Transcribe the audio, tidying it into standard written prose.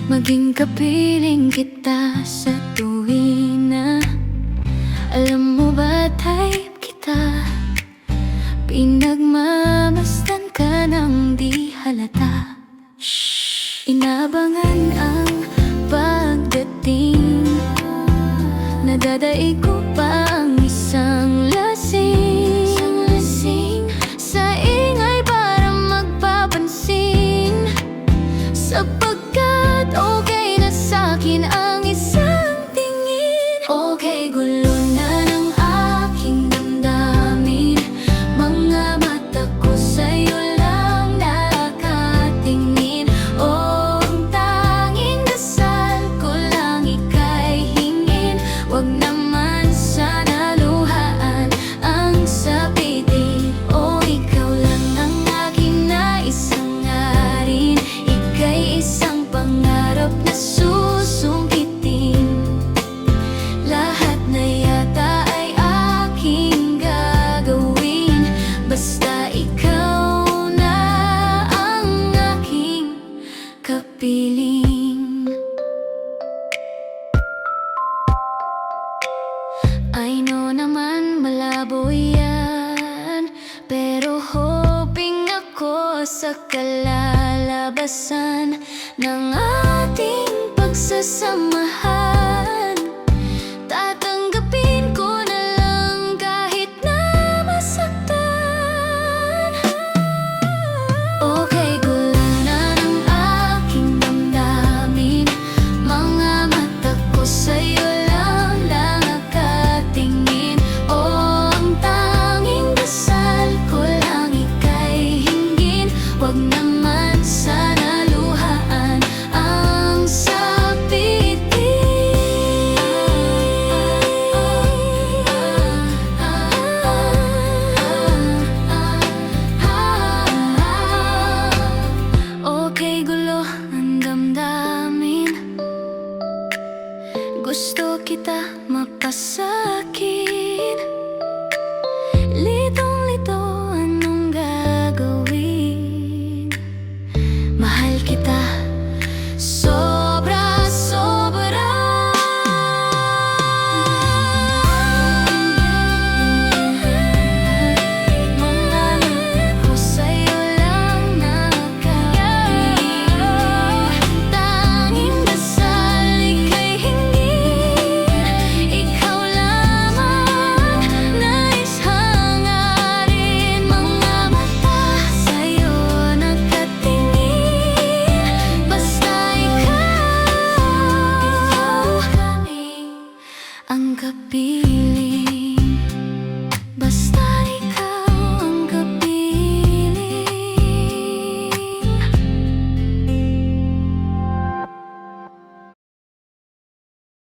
Maging kapiling kita sa tuwina. Alam mo ba, type kita. Pinagmamasdan ka nang di halata. Inabangan ang pagdating. Nadadaig ko pa ang isang lasing sa ingay para magpapansin. Sapagkat okay na sa'kin ang isang tingin. Okay, gulo na ng aking damdamin. Mga mata ko sa'yo lang nakatingin. Oh, ang tanging dasal ko lang ika'y hingin. Wag naman sana luhaan ang sabitin. Oh, ikaw lang ang aking nais hangarin. Ika'y isang pangarap na susungkitin. Lahat na yata ay aking gagawin. Basta ikaw na ang aking kapiling. I know naman malabo yan, pero hoping ako sa kalalabasan ng ating pagsasamahan. Tatanggapin ko na lang kahit na masaktan. Okay, gulo na ng aking damdamin. Mga mata ko sa'yo lang nakatingin. Oh, ang tanging dasal ko lang ika'y hinggin. Wag naman sana luhaan ang sabitin. Okay, gulo ang damdamin. Gusto kita mapasa